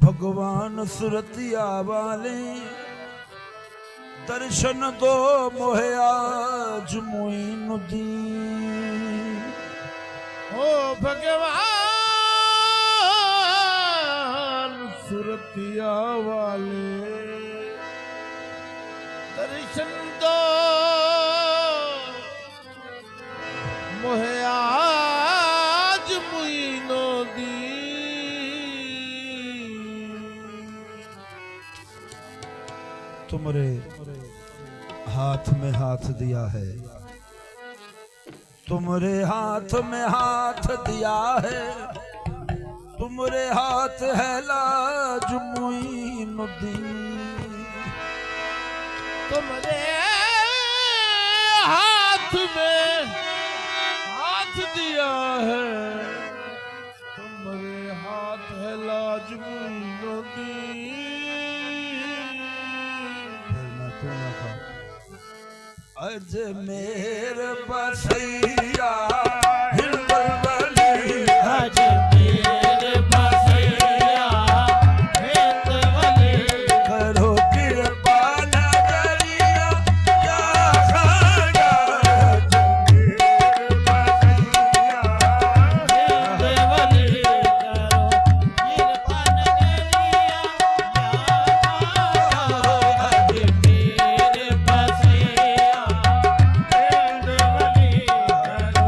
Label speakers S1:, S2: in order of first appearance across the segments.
S1: भगवान सुरतिया वाले दर्शन दो मोहे आज मोइनुद्दीन।
S2: ओ भगवान सुरतिया वाले दर्शन दो मोहे आज मोइनुद्दीन।
S1: तुम्हारे हाथ में हाथ दिया है, तुम्हारे हाथ में हाथ दिया है, तुम्हारे हाथ है लाज मोइनुद्दीन।
S2: तुम्हारे हाथ में हाथ दिया है, तुम्हारे हाथ है लाज मोइनुद्दीन।
S1: अजमेर बसैया हिंदवली,
S2: अजमेर बसैया हिंदवली,
S1: करो कृपा नगरिया या खाजा। अजमेर बसैया
S2: हिंदवली, करो कृपा नगरिया अजमेर बसैया हिंदवली, करो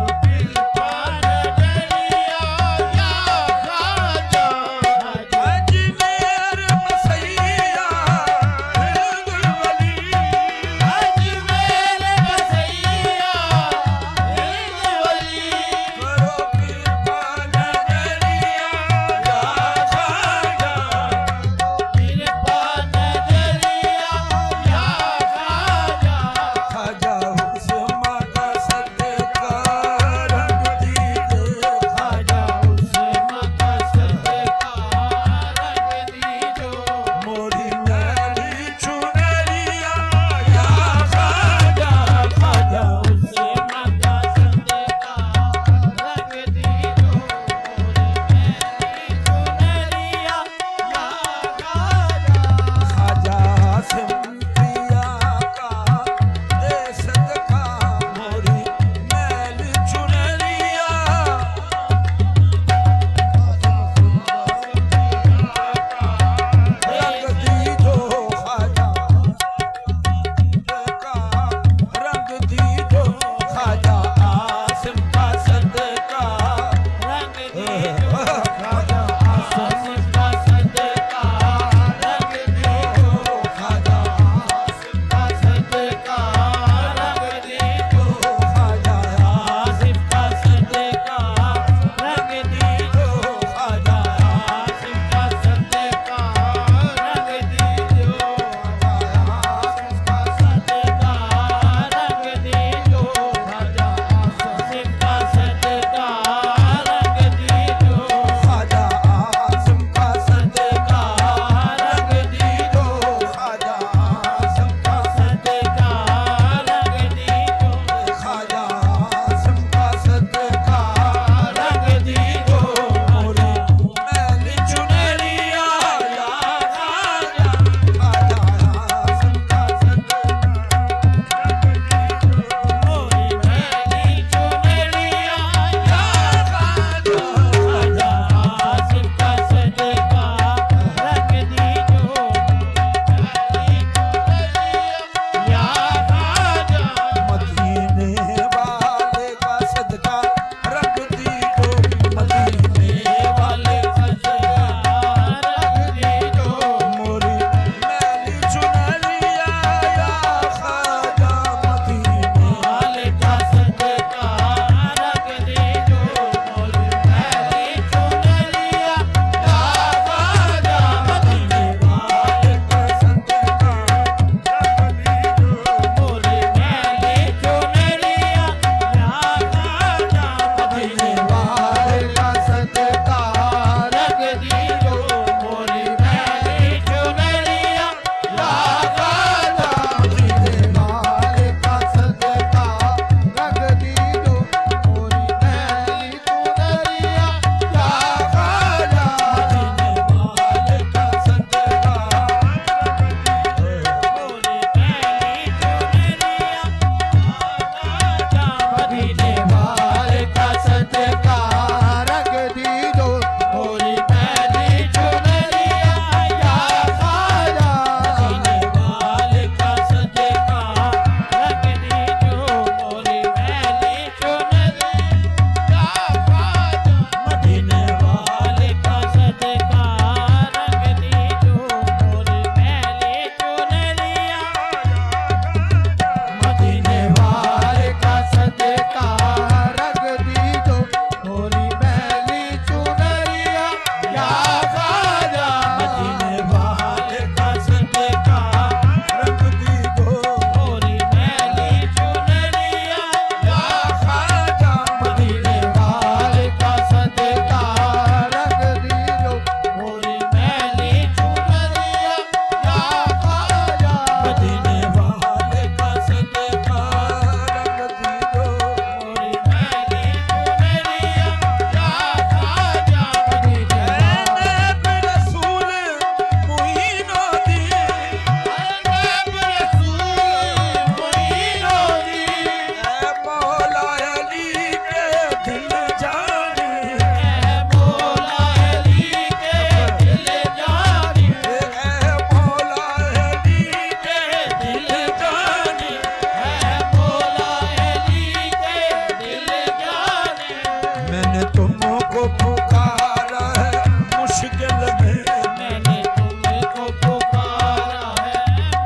S1: तुमको पुकारा है मुश्किल में,
S2: मैंने तुमको पुकारा है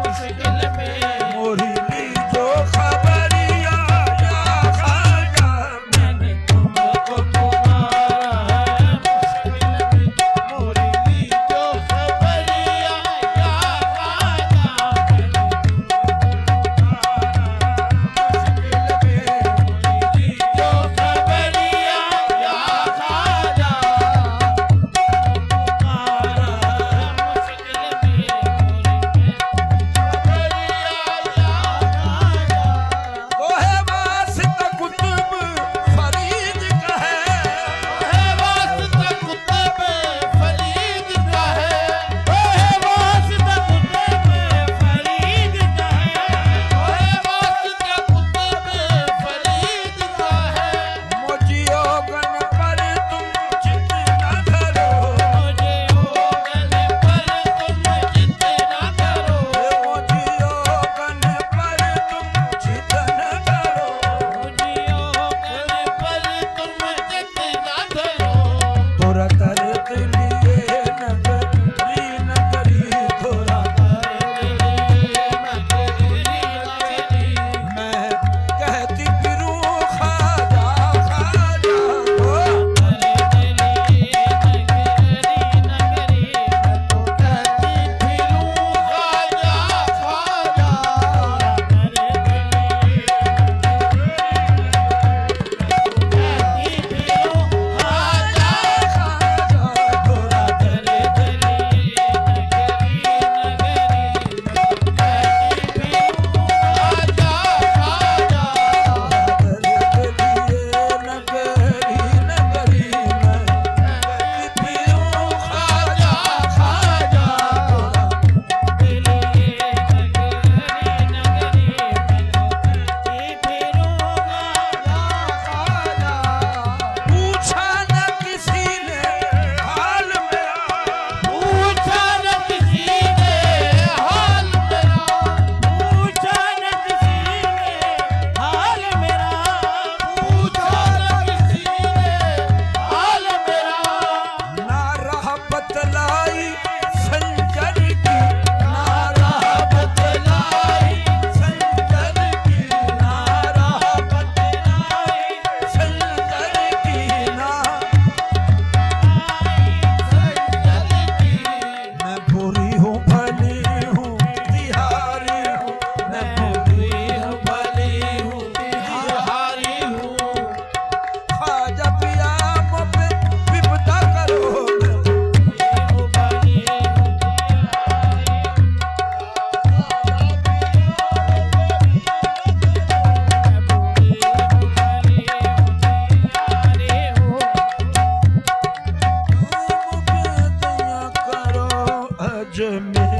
S2: मुश्किल में।
S1: मोरी ली जो खबरिया या ख्वाजा,
S2: मैंने तुमको पुकारा है मुश्किल में। मोरी ली जो खबरिया या ख्वाजा, मैंने तुमको पुकारा मुश्किल में। मोरी ली जो खबरिया या ख्वाजा,
S1: तो है वास्ता कुतुब फरीद का है, मोजियो गन पर तुम चित न धरो, मोजियो गन पर तुम चित न धरो, थोड़ा तरत लिए नगरी नगरी, थोड़ा मैं कहती फिरूं ख्वाजा ख्वाजा, पूछा न किसी ने हाल मेरा, ना राह बतलाई संजर की, ना राह बतलाई संजर की, ना राह बतलाई संजर की, ना मैं बुरी हूँ भली हूँ तिहारी हूँ, मैं बुरी हूँ भली हूँ तिहारी हूँ, ख्वाजा पिया मुझ पे विपदा करो, मुझे दया करो अजमेर